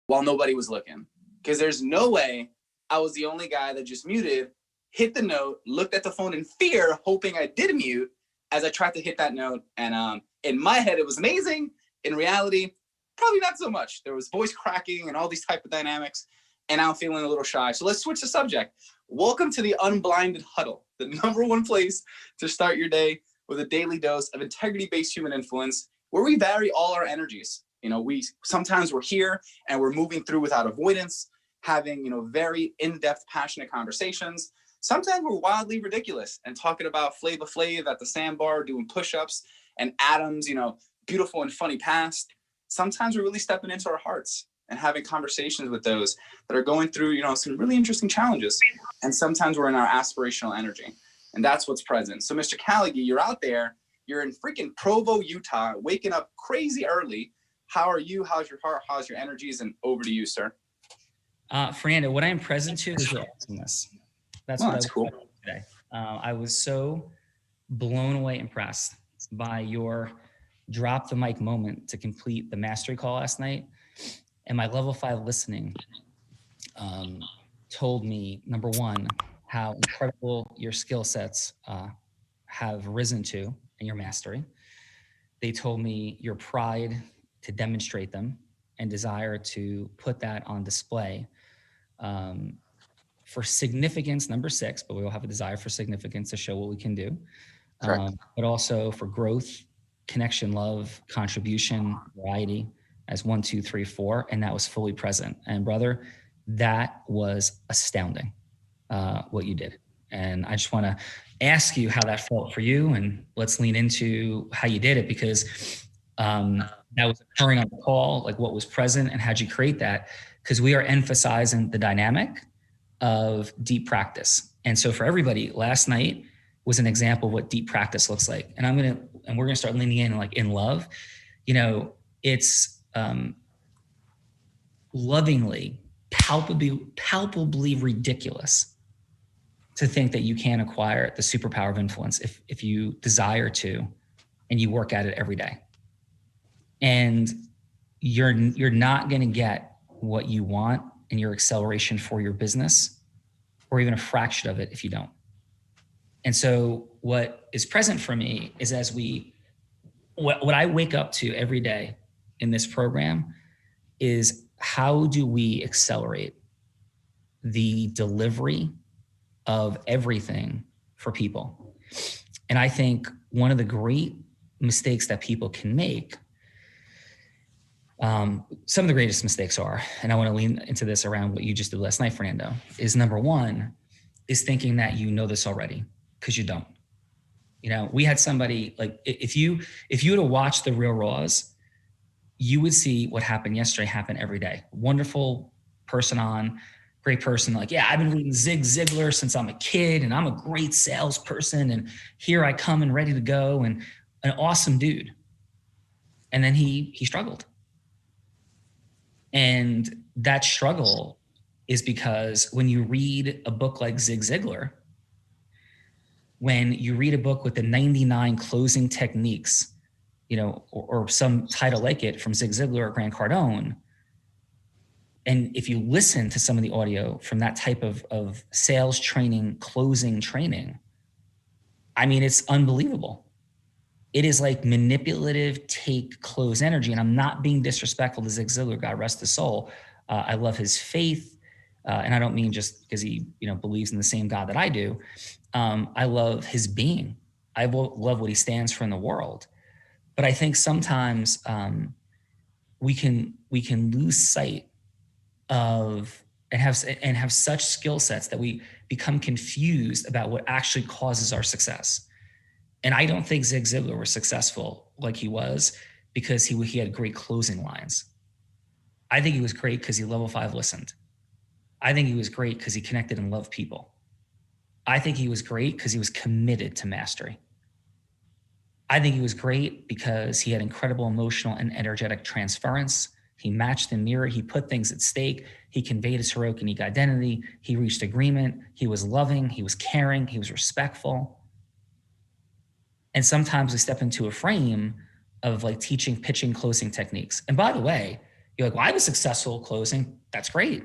while nobody was looking. Because there's no way I was the only guy that just muted, hit the note, looked at the phone in fear, hoping I did mute as I tried to hit that note. And in my head, it was amazing. In reality, probably not so much. There was voice cracking and all these type of dynamics, and I'm feeling a little shy. So let's switch the subject. Welcome to the Unblinded Huddle, the #1 place to start your day with a daily dose of integrity-based human influence, where we vary all our energies. You know, sometimes we're here and we're moving through without avoidance, having, very in-depth, passionate conversations. Sometimes we're wildly ridiculous and talking about Flava Flav at the sandbar, doing push-ups, and Adam's, beautiful and funny past. Sometimes we're really stepping into our hearts and having conversations with those that are going through, some really interesting challenges. And sometimes we're in our aspirational energy. And that's what's present. So Mr. Callaghan, you're out there, you're in freaking Provo, Utah, waking up crazy early. How are you? How's your heart? How's your energies? And over to you, sir. Fernando, what I am present to is your awesomeness. That's cool. Today. I was so blown away, impressed by your drop the mic moment to complete the mastery call last night. And my level 5 listening told me, number one, how incredible your skill sets have risen to in your mastery. They told me your pride to demonstrate them and desire to put that on display for significance, number 6, but we all have a desire for significance to show what we can do. But also for growth, connection, love, contribution, variety as 1, 2, 3, 4, and that was fully present. And brother, that was astounding, what you did. And I just want to ask you how that felt for you, and let's lean into how you did it, because that was occurring on the call, like what was present and how'd you create that? Because we are emphasizing the dynamic of deep practice. And so for everybody, last night was an example of what deep practice looks like. And we're gonna start leaning in, like in love. It's lovingly, palpably ridiculous to think that you can acquire the superpower of influence if you desire to, and you work at it every day. And you're not going to get what you want in your acceleration for your business, or even a fraction of it if you don't. And so what is present for me is what I wake up to every day in this program is, how do we accelerate the delivery of everything for people? And I think one of the great mistakes that people can make, some of the greatest mistakes are, and I want to lean into this around what you just did last night, Fernando, is number 1 is thinking that you know this already, because you don't. We had somebody, like, if you were to watch the Real Raws, you would see what happened yesterday happen every day. Wonderful person on, great person, like, yeah, I've been reading Zig Ziglar since I'm a kid, and I'm a great salesperson, and here I come and ready to go, and an awesome dude. And then he struggled. And that struggle is because when you read a book like Zig Ziglar, when you read a book with the 99 closing techniques, or some title like it from Zig Ziglar or Grant Cardone, and if you listen to some of the audio from that type of sales training, closing training, I mean, it's unbelievable. It is like manipulative, take, close energy. And I'm not being disrespectful to Zig Ziglar, God rest his soul. I love his faith. And I don't mean just because he, believes in the same God that I do. I love his being. I love what he stands for in the world. But I think sometimes we can lose sight of and have such skill sets that we become confused about what actually causes our success. And I don't think Zig Ziglar was successful like he was because he had great closing lines. I think he was great because he level 5 listened. I think he was great because he connected and loved people. I think he was great because he was committed to mastery. I think he was great because he had incredible emotional and energetic transference. He matched and mirrored. He put things at stake. He conveyed his heroic, unique identity. He reached agreement. He was loving. He was caring. He was respectful. And sometimes we step into a frame of like teaching, pitching, closing techniques. And by the way, You're like, well, I was successful closing. That's great.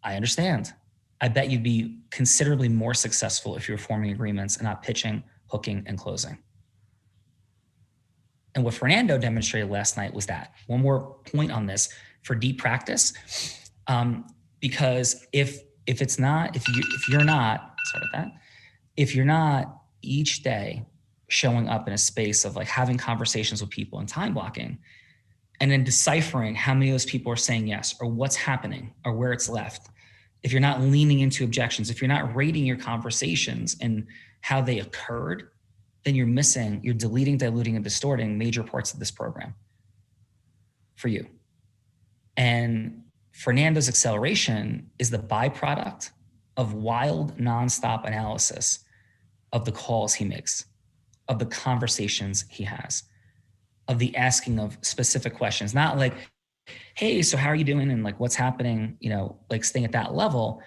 I understand. I bet you'd be considerably more successful if you were forming agreements and not pitching, hooking, and closing. And what Fernando demonstrated last night was that. One more point on this for deep practice, because if you're not each day showing up in a space of like having conversations with people and time blocking, and then deciphering how many of those people are saying yes, or what's happening, or where it's left, if you're not leaning into objections, if you're not rating your conversations and how they occurred, then you're deleting, diluting, and distorting major parts of this program for you. And Fernando's acceleration is the byproduct of wild, nonstop analysis of the calls he makes, of the conversations he has, of the asking of specific questions, not like, hey, so how are you doing? And like, what's happening, like staying at that level.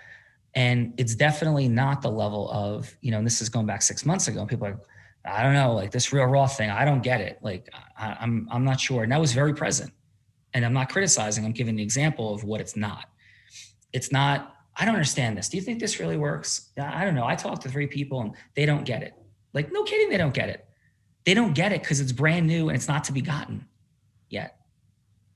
And it's definitely not the level of, and this is going back 6 months ago. People are like, I don't know, like this real raw thing, I don't get it. Like, I'm not sure. And that was very present. And I'm not criticizing, I'm giving an example of what it's not. It's not, I don't understand this. Do you think this really works? I don't know. I talked to 3 people and they don't get it. Like, no kidding, they don't get it. They don't get it because it's brand new and it's not to be gotten yet.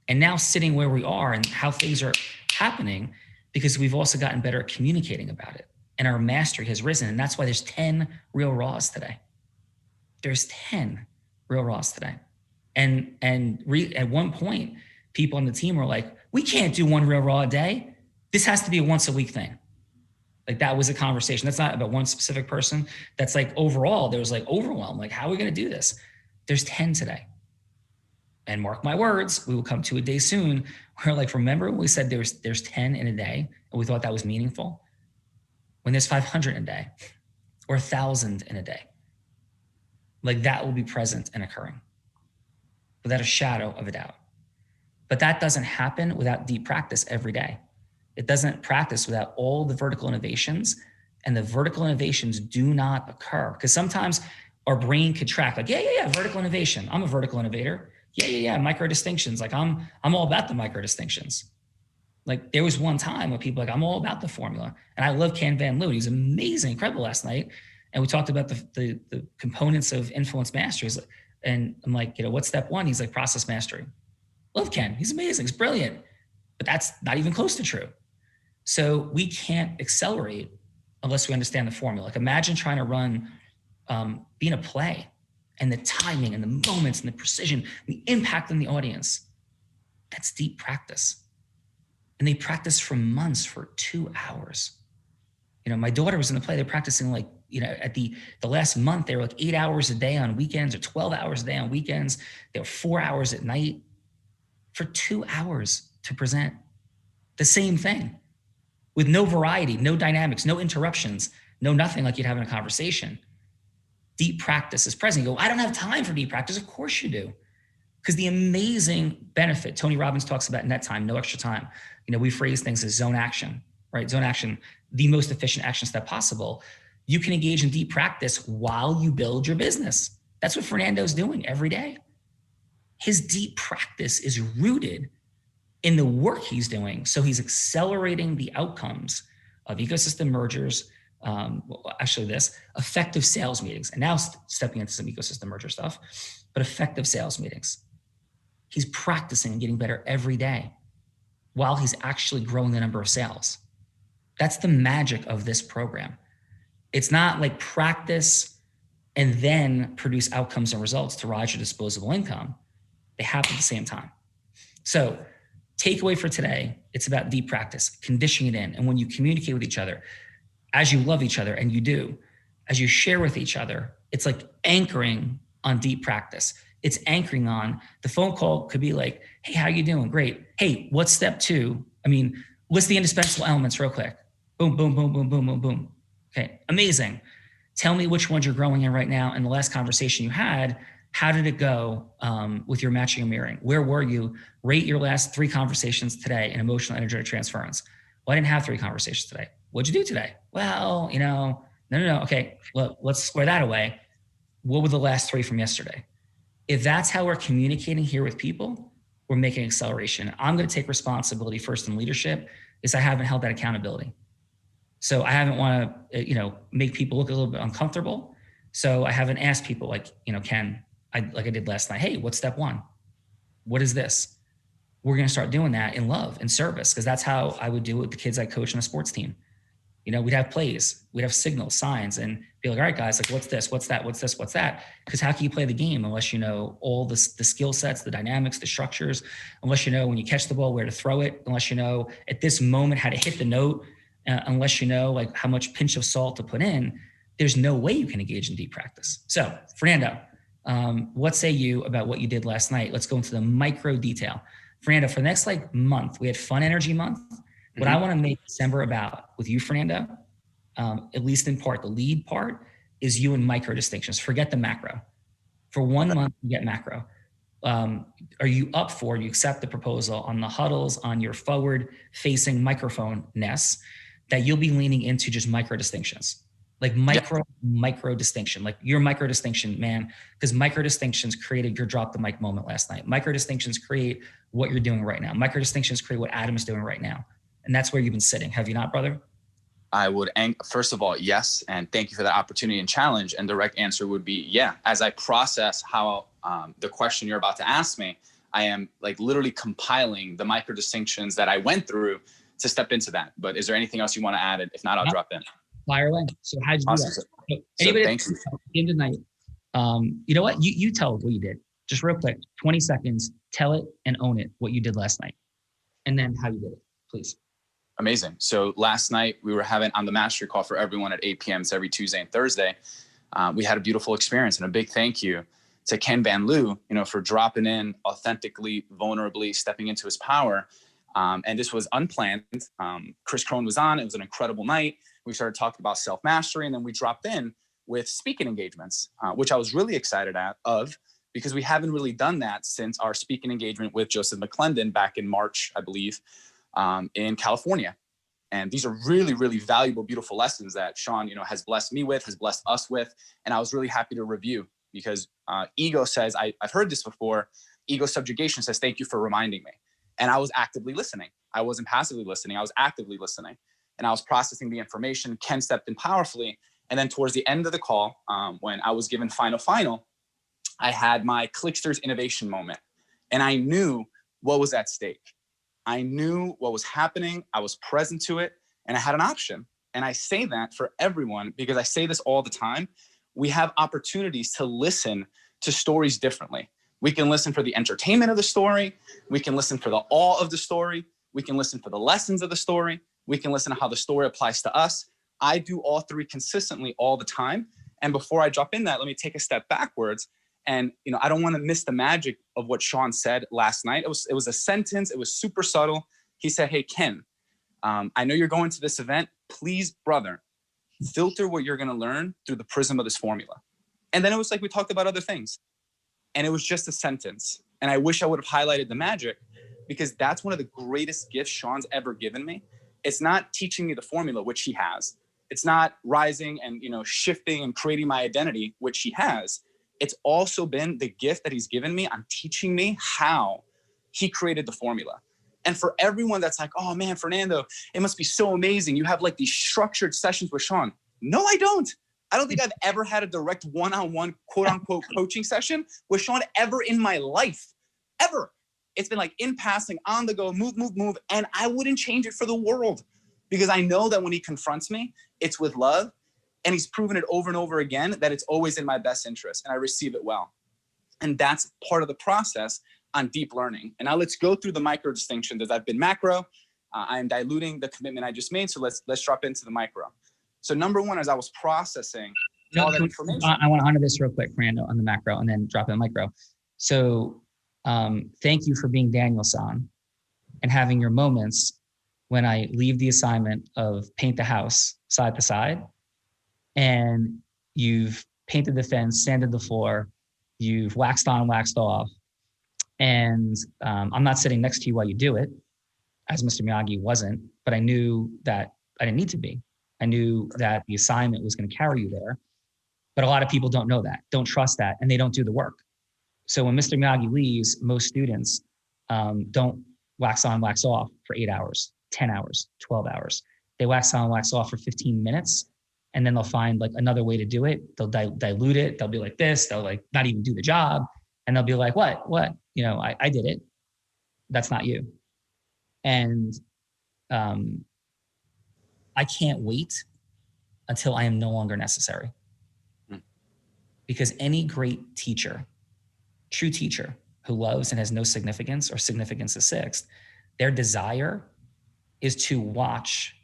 And now sitting where we are and how things are happening, because we've also gotten better at communicating about it and our mastery has risen. And that's why there's 10 real raws today. There's 10 real raws today. And at one point, people on the team were like, we can't do 1 real raw a day. This has to be a once a week thing. Like that was a conversation. That's not about one specific person. That's like overall, there was like overwhelm. Like, how are we going to do this? There's 10 today. And mark my words, we will come to a day soon where like, remember when we said there's 10 in a day and we thought that was meaningful? When there's 500 in a day or 1,000 in a day, like that will be present and occurring without a shadow of a doubt. But that doesn't happen without deep practice every day. It doesn't practice without all the vertical innovations, and the vertical innovations do not occur because sometimes our brain could track like, yeah, vertical innovation. I'm a vertical innovator. Yeah, micro distinctions. Like I'm all about the micro distinctions. Like there was one time when people like, I'm all about the formula. And I love Ken Van Leeuwen. He was amazing, incredible last night. And we talked about the components of influence mastery. And I'm like, what's step 1? He's like, process mastery. Love Ken. He's amazing. He's brilliant. But that's not even close to true. So we can't accelerate unless we understand the formula. Like imagine trying to run, being a play and the timing and the moments and the precision, and the impact on the audience. That's deep practice. And they practice for months for 2 hours. My daughter was in the play. They're practicing like, at the last month, they were like 8 hours a day on weekends or 12 hours a day on weekends. They were 4 hours at night for 2 hours to present the same thing with no variety, no dynamics, no interruptions, no nothing like you'd have in a conversation. Deep practice is present. You go, I don't have time for deep practice. Of course you do. Because the amazing benefit, Tony Robbins talks about net time, no extra time. We phrase things as zone action, right? Zone action, the most efficient action step possible. You can engage in deep practice while you build your business. That's what Fernando's doing every day. His deep practice is rooted in the work he's doing. So he's accelerating the outcomes of ecosystem mergers, effective sales meetings, and now stepping into some ecosystem merger stuff, but effective sales meetings. He's practicing and getting better every day while he's actually growing the number of sales. That's the magic of this program. It's not like practice and then produce outcomes and results to rise your disposable income. They happen at the same time. So takeaway for today, it's about deep practice, conditioning it in. And when you communicate with each other, as you love each other, and you do, as you share with each other, it's like anchoring on deep practice. It's anchoring on the phone call could be like, hey, how you doing? Great. Hey, what's step 2? List the indispensable elements real quick. Boom, boom, boom, boom, boom, boom, boom. Okay, amazing. Tell me which ones you're growing in right now. And the last conversation you had, how did it go with your matching and mirroring? Where were you? Rate your last 3 conversations today in emotional energetic transference. Well, I didn't have 3 conversations today. What'd you do today? Well, no. Okay, well, let's square that away. What were the last 3 from yesterday? If that's how we're communicating here with people, or making acceleration. I'm going to take responsibility first in leadership is I haven't held that accountability. So I haven't want to, make people look a little bit uncomfortable. So I haven't asked people like, Ken, like I did last night, hey, what's step one? What is this? We're going to start doing that in love and service, because that's how I would do it with the kids I coach on a sports team. We'd have plays, we'd have signals, signs, and be like, all right, guys, like, what's this? What's that? What's this? What's that? Because how can you play the game unless you know all the skill sets, the dynamics, the structures, unless you know when you catch the ball, where to throw it, unless you know at this moment how to hit the note, unless you know like how much pinch of salt to put in, there's no way you can engage in deep practice. So Fernando, what say you about what you did last night? Let's go into the micro detail. Fernando, for the next month, we had Fun Energy Month. What I want to make December about with you, Fernando, at least in part, the lead part is you and micro distinctions. Forget the macro. For 1 month, you get macro. Are you up for, you accept the proposal on the huddles, on your forward-facing microphone-ness, that you'll be leaning into just micro distinctions? Like micro distinction, like your micro distinction, man, because micro distinctions created your drop the mic moment last night. Micro distinctions create what you're doing right now. Micro distinctions create what Adam is doing right now. And that's where you've been sitting. Have you not, brother? I would, first of all, yes. And thank you for the opportunity and challenge. And direct answer would be, yeah. As I process how the question you're about to ask me, I am like literally compiling the micro distinctions that I went through to step into that. But is there anything else you want to add? If not, I'll drop in. Fire away. So how'd you do that? So anybody thanks. Game tonight, you know what? You tell what you did. Just real quick, 20 seconds, tell it and own it, what you did last night. And then how you did it, please. Amazing. So last night we were having on the mastery call for everyone at 8 p.m. It's every Tuesday and Thursday. We had a beautiful experience, and a big thank you to Ken Van Loo, for dropping in authentically, vulnerably, stepping into his power. And this was unplanned. Chris Crone was on. It was an incredible night. We started talking about self-mastery, and then we dropped in with speaking engagements, which I was really excited of, because we haven't really done that since our speaking engagement with Joseph McClendon back in March, I believe, in California. And these are really, really valuable, beautiful lessons that Sean, has blessed me with, has blessed us with. And I was really happy to review, because ego says, I've heard this before, ego subjugation says, thank you for reminding me. And I was actively listening. I wasn't passively listening. I was actively listening. And I was processing the information. Ken stepped in powerfully. And then towards the end of the call, when I was given final, I had my Clicksters innovation moment. And I knew what was at stake. I knew what was happening. I was present to it, and I had an option. And I say that for everyone because I say this all the time. We have opportunities to listen to stories differently. We can listen for the entertainment of the story. We can listen for the awe of the story. We can listen for the lessons of the story. We can listen to how the story applies to us. I do all three consistently all the time. And before I drop in that, let me take a step backwards. And, I don't want to miss the magic of what Sean said last night. It was a sentence. It was super subtle. He said, hey, Ken, I know you're going to this event. Please, brother, filter what you're going to learn through the prism of this formula. And then it was like we talked about other things. And it was just a sentence. And I wish I would have highlighted the magic, because that's one of the greatest gifts Sean's ever given me. It's not teaching me the formula, which he has. It's not rising and, shifting and creating my identity, which he has. It's also been the gift that he's given me on teaching me how he created the formula. And for everyone that's like, oh man, Fernando, it must be so amazing. You have like these structured sessions with Sean. No, I don't. I don't think I've ever had a direct one-on-one, quote unquote, coaching session with Sean ever in my life, ever. It's been like in passing, on the go, move. And I wouldn't change it for the world, because I know that when he confronts me, it's with love. And he's proven it over and over again that it's always in my best interest, and I receive it well. And that's part of the process on deep learning. And now let's go through the micro distinctions. As I've been macro, I am diluting the commitment I just made. So let's drop into the micro. So number one, as I was processing all that information. I want to honor this real quick, Fernando, on the macro, and then drop in the micro. So thank you for being Daniel-san and having your moments when I leave the assignment of paint the house side to side, and you've painted the fence, sanded the floor, you've waxed on, waxed off. And I'm not sitting next to you while you do it, as Mr. Miyagi wasn't, but I knew that I didn't need to be. I knew that the assignment was going to carry you there. But a lot of people don't know that, don't trust that, and they don't do the work. So when Mr. Miyagi leaves, most students don't wax on, wax off for 8 hours, 10 hours, 12 hours. They wax on, wax off for 15 minutes, and then they'll find like another way to do it. They'll dilute it. They'll be like this. They'll like not even do the job. And they'll be like, what? I did it. That's not you. And I can't wait until I am no longer necessary. Because any great teacher, true teacher who loves and has no significance or significance is sixth, their desire is to watch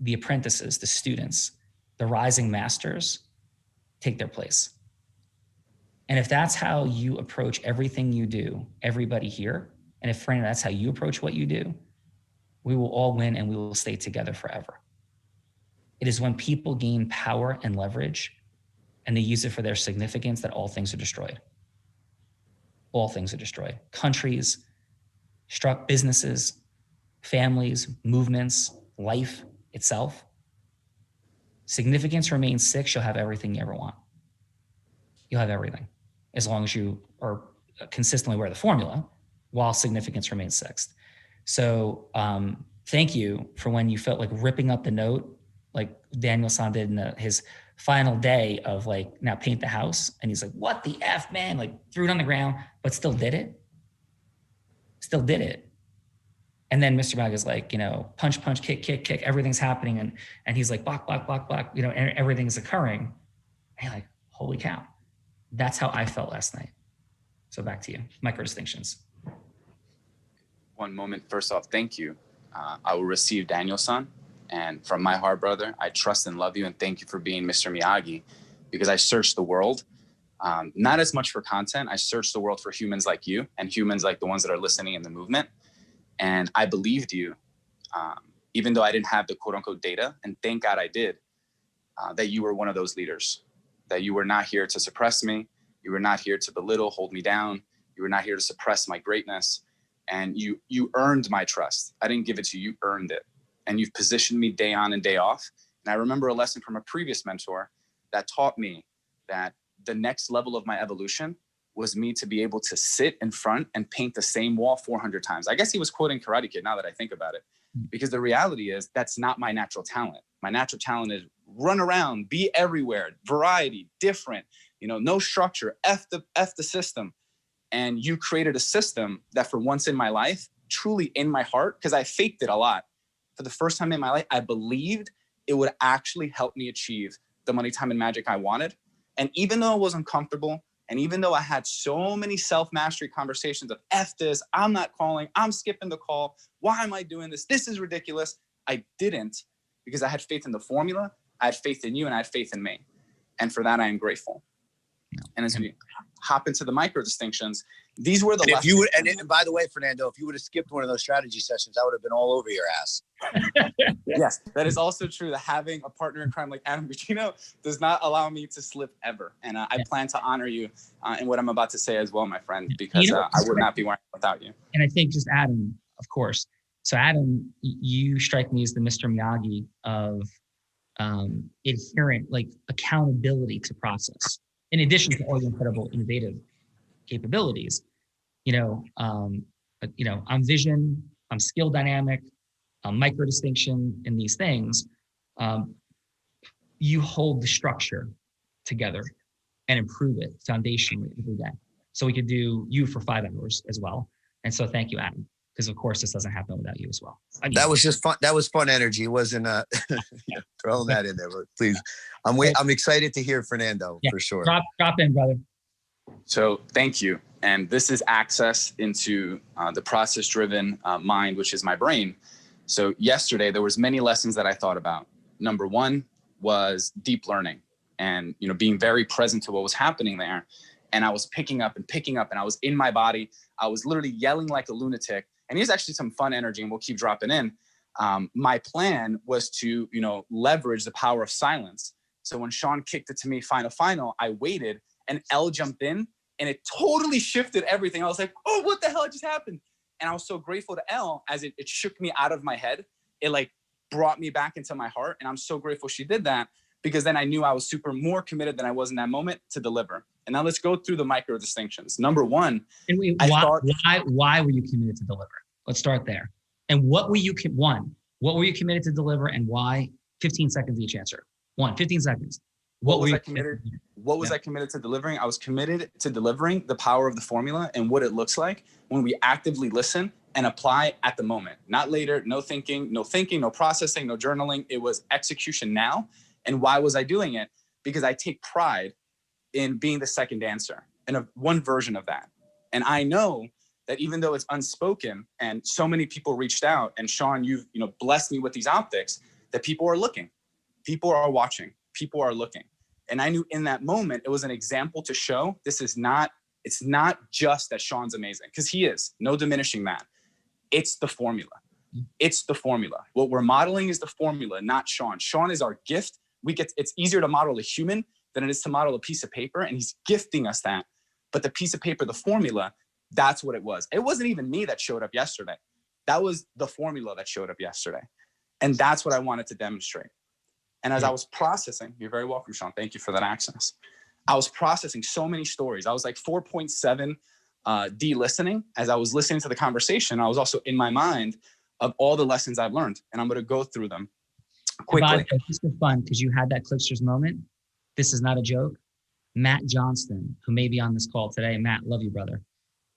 the apprentices, the students, the rising masters take their place. And if that's how you approach everything you do, everybody here, and if Fran, that's how you approach what you do, we will all win and we will stay together forever. It is when people gain power and leverage and they use it for their significance that all things are destroyed. All things are destroyed. Countries, businesses, families, movements, life itself. Significance remains six, you'll have everything you ever want. You'll have everything, as long as you are consistently wear the formula, while significance remains sixth. So thank you for when you felt like ripping up the note, like Daniel-san did in his final day of like, now paint the house. And he's like, what the F, man? Like threw it on the ground, but still did it. Still did it. And then Mr. Mag is like, punch, punch, kick, kick, kick, everything's happening. And he's like, block, block, block, block, and everything's occurring. And you're like, holy cow. That's how I felt last night. So back to you, micro distinctions. One moment, first off, thank you. I will receive Daniel-san. And from my heart, brother, I trust and love you. And thank you for being Mr. Miyagi, because I searched the world, not as much for content. I searched the world for humans like you and humans like the ones that are listening in the movement. And I believed you, even though I didn't have the quote unquote data. And thank God I did, that you were one of those leaders, that you were not here to suppress me. You were not here to belittle, hold me down. You were not here to suppress my greatness. And you earned my trust. I didn't give it to you, you earned it. And you've positioned me day on and day off. And I remember a lesson from a previous mentor that taught me that the next level of my evolution was me to be able to sit in front and paint the same wall 400 times. I guess he was quoting Karate Kid now that I think about it, because the reality is that's not my natural talent. My natural talent is run around, be everywhere, variety, different, no structure, F the system. And you created a system that for once in my life, truly in my heart, because I faked it a lot. For the first time in my life, I believed it would actually help me achieve the money, time, and magic I wanted. And even though it was uncomfortable, and even though I had so many self-mastery conversations of F this, I'm not calling, I'm skipping the call, why am I doing this? This is ridiculous. I didn't, because I had faith in the formula, I had faith in you, and I had faith in me. And for that, I am grateful. And as we hop into the micro distinctions, these were the lessons. If you would, and by the way, Fernando, if you would have skipped one of those strategy sessions, I would have been all over your ass. Yes, that is also true, that having a partner in crime like Adam Guccino does not allow me to slip ever. And I plan to honor you in what I'm about to say as well, my friend, because I would not be wearing it without you. And I think just Adam, of course. So Adam, you strike me as the Mr. Miyagi of inherent like accountability to process, in addition to all the incredible innovative capabilities. I'm vision, I'm skill dynamic, I'm micro distinction in these things. You hold the structure together and improve it foundationally every day. So we could do you for 5 hours as well. And so thank you, Adam, because of course this doesn't happen without you as well. That was just fun. That was fun energy. It wasn't throwing that in there, but please. I'm excited to hear Fernando for sure. Drop in, brother. So thank you. And this is access into the process-driven mind, which is my brain. So yesterday, there was many lessons that I thought about. Number one was deep learning and, being very present to what was happening there. And I was picking up, and I was in my body. I was literally yelling like a lunatic. And here's actually some fun energy, and we'll keep dropping in. My plan was to, leverage the power of silence. So when Sean kicked it to me, final, I waited, and L jumped in, and it totally shifted everything. I was like, oh, what the hell just happened? And I was so grateful to Elle as it shook me out of my head. It like brought me back into my heart. And I'm so grateful she did that. because then I knew I was more committed than I was in that moment to deliver. And now let's go through the micro distinctions. Number one, why were you committed to deliver? Let's start there. And what were you committed to deliver, and why? 15 seconds each answer. 15 seconds. What was I committed to delivering? I was committed to delivering the power of the formula and what it looks like when we actively listen and apply at the moment, not later. No thinking, no processing, no journaling. It was execution now. And why was I doing it? Because I take pride in being the second answer and one version of that. And I know that even though it's unspoken and so many people reached out, and Sean, you've blessed me with these optics, that people are looking, people are watching, people are looking. And I knew in that moment, it was an example to show it's not just that Sean's amazing, because he is, no diminishing that. It's the formula. It's the formula. What we're modeling is the formula, not Sean. Sean is our gift. It's easier to model a human than it is to model a piece of paper, and he's gifting us that. But the piece of paper, the formula, that's what it was. It wasn't even me that showed up yesterday. That was the formula that showed up yesterday. And that's what I wanted to demonstrate. And as I was processing, you're very welcome, Sean. Thank you for that access. I was processing so many stories. I was like 4.7 D listening. As I was listening to the conversation, I was also in my mind of all the lessons I've learned. And I'm going to go through them quickly. Just for fun, because you had that Clicksters moment. This is not a joke. Matt Johnston, who may be on this call today. Matt, love you, brother.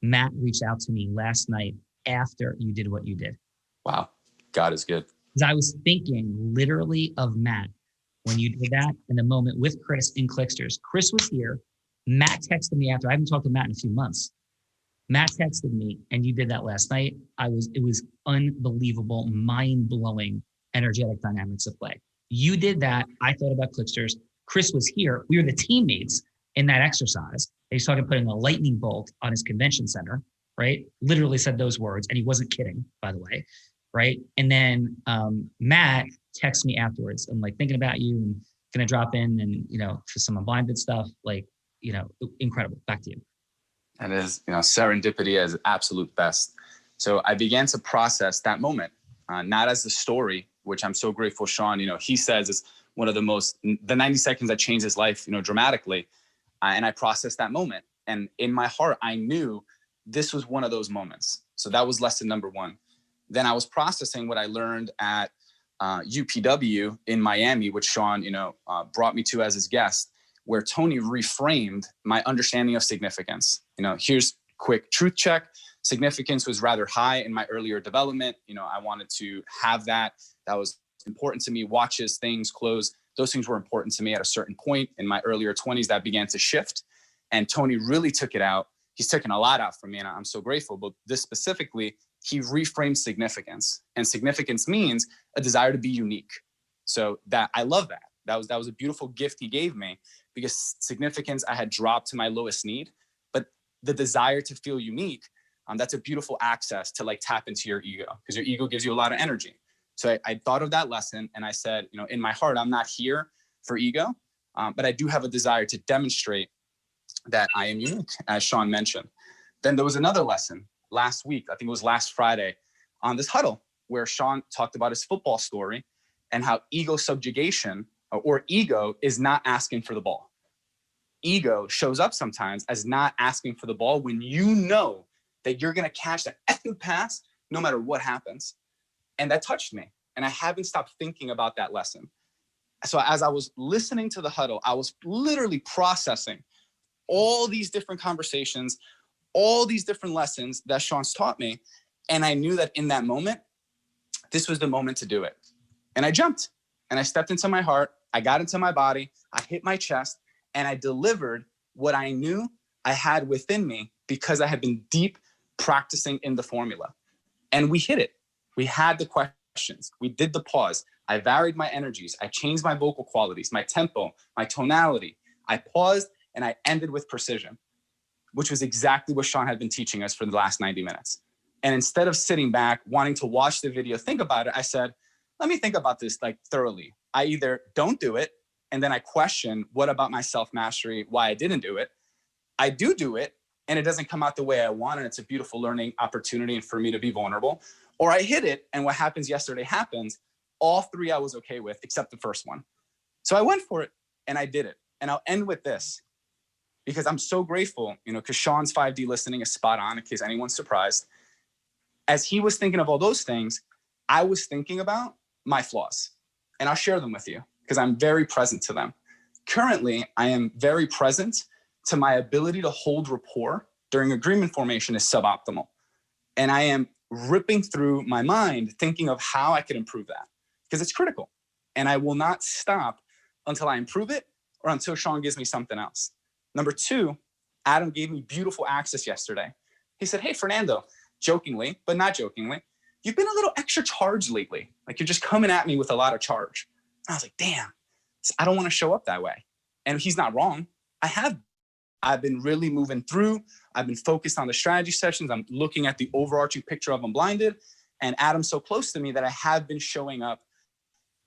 Matt reached out to me last night after you did what you did. Wow. God is good. Because I was thinking literally of Matt when you did that in the moment with Chris in Clicksters. Chris was here. Matt texted me after. I haven't talked to Matt in a few months. Matt texted me, and you did that last night. It was unbelievable, mind-blowing energetic dynamics of play. You did that. I thought about Clicksters. Chris was here. We were the teammates in that exercise. He started putting a lightning bolt on his convention center, right? Literally said those words, and he wasn't kidding, by the way, right? And then Matt texted me afterwards. I'm like thinking about you and gonna drop in and for some Unblinded stuff. Incredible. Back to you. And it is, serendipity as absolute best. So I began to process that moment, not as the story, which I'm so grateful, Sean, he says is one of the 90 seconds that changed his life, dramatically. And I processed that moment. And in my heart, I knew this was one of those moments. So that was lesson number one. Then I was processing what I learned at UPW in Miami, which Sean, brought me to as his guest, where Tony reframed my understanding of significance. Here's quick truth check. Significance was rather high in my earlier development. I wanted to have that. That was important to me. Watches, things, clothes, those things were important to me at a certain point in my earlier 20s. That began to shift. And Tony really took it out. He's taken a lot out from me, and I'm so grateful. But this specifically, he reframed significance. And significance means a desire to be unique. So that I love that. That was a beautiful gift he gave me, because significance I had dropped to my lowest need. But the desire to feel unique, that's a beautiful access to tap into your ego, because your ego gives you a lot of energy. So I thought of that lesson, and I said, in my heart, I'm not here for ego, but I do have a desire to demonstrate that I am unique, as Sean mentioned. Then there was another lesson last week, I think it was last Friday, on this huddle, where Sean talked about his football story and how ego subjugation or ego is not asking for the ball. Ego shows up sometimes as not asking for the ball when you know that you're going to catch that effing pass no matter what happens. And that touched me. And I haven't stopped thinking about that lesson. So as I was listening to the huddle, I was literally processing all these different conversations, all these different lessons that Sean's taught me. And I knew that in that moment, this was the moment to do it. And I jumped and I stepped into my heart. I got into my body. I hit my chest, and I delivered what I knew I had within me, because I had been deep practicing in the formula. And we hit it. We had the questions. We did the pause. I varied my energies. I changed my vocal qualities, my tempo, my tonality. I paused and I ended with precision, which was exactly what Sean had been teaching us for the last 90 minutes. And instead of sitting back, wanting to watch the video, think about it, I said, let me think about this thoroughly. I either don't do it, and then I question what about my self-mastery, why I didn't do it. I do it, and it doesn't come out the way I want, and it's a beautiful learning opportunity for me to be vulnerable. Or I hit it, and what happens yesterday happens. All three I was okay with, except the first one. So I went for it and I did it. And I'll end with this because I'm so grateful, because Sean's 5D listening is spot on in case anyone's surprised. As he was thinking of all those things, I was thinking about my flaws, and I'll share them with you because I'm very present to them. Currently, I am very present to my ability to hold rapport during agreement formation is suboptimal. And I am ripping through my mind thinking of how I could improve that because it's critical. And I will not stop until I improve it or until Sean gives me something else. Number two, Adam gave me beautiful access yesterday. He said, hey, Fernando, jokingly, but not jokingly, you've been a little extra charged lately. Like you're just coming at me with a lot of charge. And I was like, damn, I don't want to show up that way. And he's not wrong. I've been really moving through. I've been focused on the strategy sessions. I'm looking at the overarching picture of Unblinded. And Adam's so close to me that I have been showing up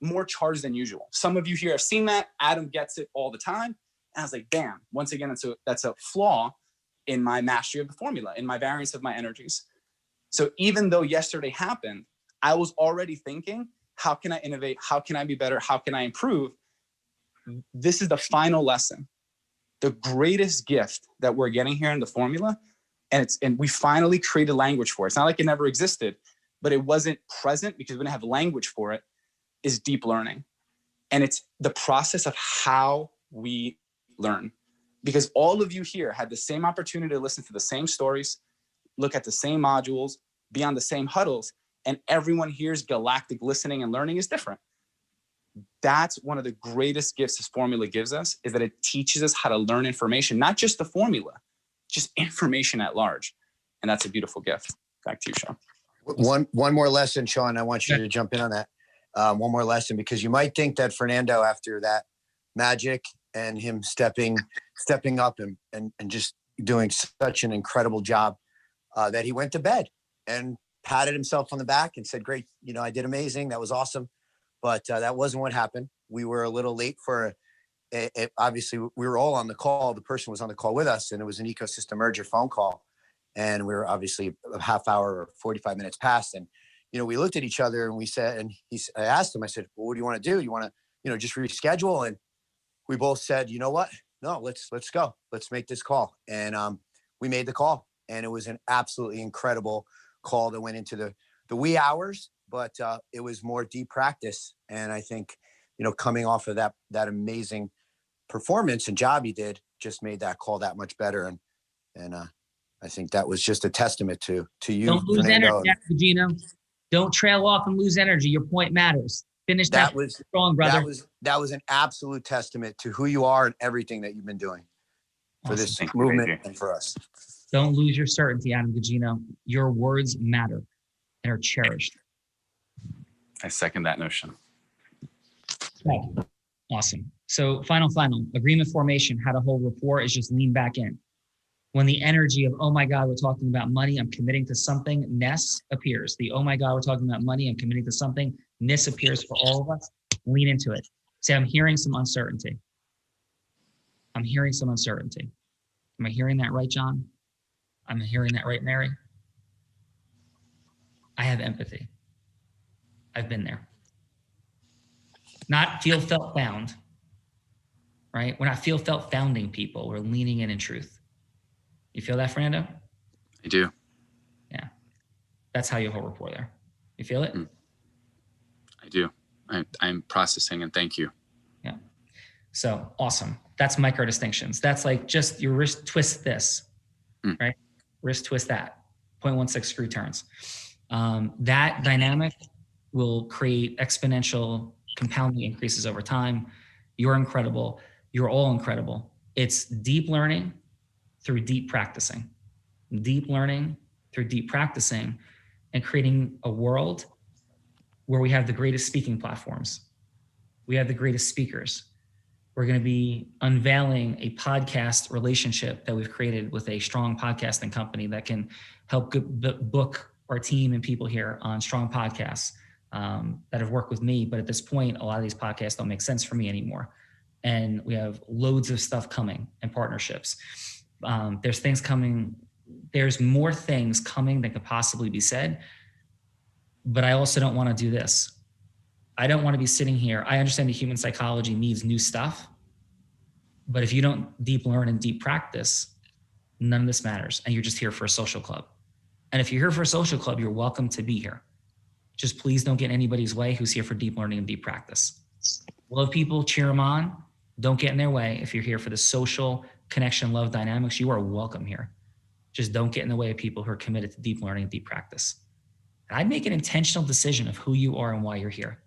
more charged than usual. Some of you here have seen that. Adam gets it all the time. And I was like, damn, once again, that's a flaw in my mastery of the formula, in my variance of my energies. So even though yesterday happened, I was already thinking, how can I innovate? How can I be better? How can I improve? This is the final lesson. The greatest gift that we're getting here in the formula, and we finally created language for it. It's not like it never existed, but it wasn't present because we didn't have language for it, is deep learning. And it's the process of how we learn. Because all of you here had the same opportunity to listen to the same stories, look at the same modules, be on the same huddles, and everyone here's galactic listening and learning is different. That's one of the greatest gifts this formula gives us, is that it teaches us how to learn information, not just the formula, just information at large. And that's a beautiful gift. Back to you, Sean. One more lesson, Sean. I want you to jump in on that. One more lesson, because you might think that Fernando, after that magic and him stepping up and just doing such an incredible job, that he went to bed and patted himself on the back and said, great, I did amazing. That was awesome. But that wasn't what happened. We were a little late for obviously we were all on the call. The person was on the call with us, and it was an ecosystem merger phone call. And we were obviously a half hour or 45 minutes past. And, we looked at each other and we said, and I asked him, I said, well, what do you want to do? You want to, just reschedule? And we both said, you know what? No, let's go. Let's make this call. And we made the call. And it was an absolutely incredible call that went into the wee hours, but it was more deep practice. And I think, coming off of that amazing performance and job he did, just made that call that much better. And I think that was just a testament to you. Don't lose Fernando. energy, Gino. Don't trail off and lose energy. Your point matters. Finish that strong, brother. That was an absolute testament to who you are and everything that you've been doing for this movement and for us. Don't lose your certainty, Adam Gugino. Your words matter and are cherished. I second that notion. Okay. Awesome. So final. Agreement formation, how to hold rapport is just lean back in. When the energy of, oh my God, we're talking about money, I'm committing to something, ness appears. The, oh my God, we're talking about money, I'm committing to something, ness appears for all of us. Lean into it. Say, I'm hearing some uncertainty. I'm hearing some uncertainty. Am I hearing that right, John? I'm hearing that right, Mary? I have empathy. I've been there. Not feel, felt, found, right? We're not feel, felt, founding people. We're leaning in truth. You feel that, Fernando? I do. Yeah. That's how you hold rapport there. You feel it? I do. I'm processing, and thank you. Yeah. So awesome. That's micro distinctions. That's like just your wrist twist this, right? Wrist twist that, 0.16 screw turns. That dynamic will create exponential compounding increases over time. You're incredible. You're all incredible. It's deep learning through deep practicing. Deep learning through deep practicing, and creating a world where we have the greatest speaking platforms. We have the greatest speakers. We're going to be unveiling a podcast relationship that we've created with a strong podcasting company that can help book our team and people here on strong podcasts that have worked with me. But at this point, a lot of these podcasts don't make sense for me anymore. And we have loads of stuff coming and partnerships. There's things coming. There's more things coming that could possibly be said. But I also don't want to do this. I don't want to be sitting here. I understand that human psychology needs new stuff, but if you don't deep learn and deep practice, none of this matters. And you're just here for a social club. And if you're here for a social club, you're welcome to be here. Just please don't get in anybody's way who's here for deep learning and deep practice. Love people, cheer them on. Don't get in their way. If you're here for the social connection, love dynamics, you are welcome here. Just don't get in the way of people who are committed to deep learning and deep practice. And I'd make an intentional decision of who you are and why you're here.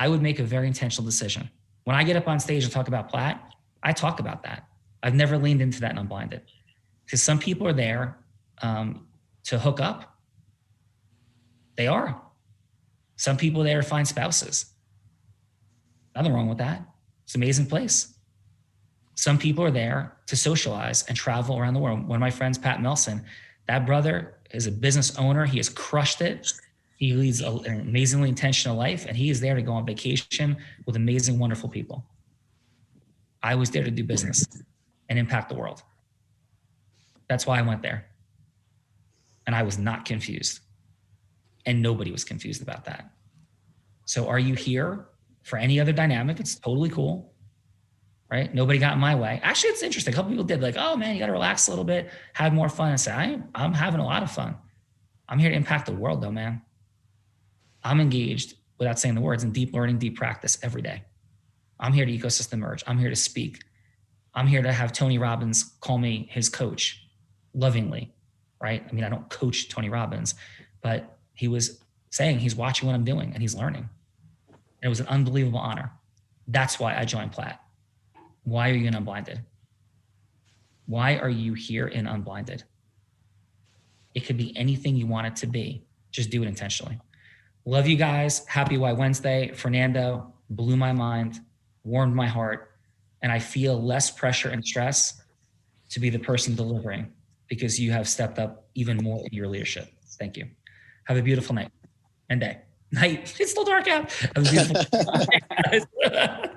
I would make a very intentional decision. When I get up on stage and talk about Platt, I talk about that. I've never leaned into that in Unblinded, because some people are there to hook up. They are. Some people are there to find spouses. Nothing wrong with that. It's an amazing place. Some people are there to socialize and travel around the world. One of my friends, Pat Melson, that brother is a business owner. He has crushed it. He leads an amazingly intentional life, and he is there to go on vacation with amazing, wonderful people. I was there to do business and impact the world. That's why I went there. And I was not confused. And nobody was confused about that. So are you here for any other dynamic? It's totally cool, right? Nobody got in my way. Actually, it's interesting. A couple people did, like, oh man, you got to relax a little bit, have more fun. And say, I'm having a lot of fun. I'm here to impact the world though, man. I'm engaged, without saying the words, in deep learning, deep practice every day. I'm here to ecosystem merge. I'm here to speak. I'm here to have Tony Robbins call me his coach lovingly, right? I mean, I don't coach Tony Robbins, but he was saying he's watching what I'm doing and he's learning. And it was an unbelievable honor. That's why I joined Platt. Why are you in Unblinded? Why are you here in Unblinded? It could be anything you want it to be. Just do it intentionally. Love you guys. Happy Why Wednesday. Fernando blew my mind, warmed my heart, and I feel less pressure and stress to be the person delivering because you have stepped up even more in your leadership. Thank you. Have a beautiful night and day. Night. It's still dark out. Have a beautiful night.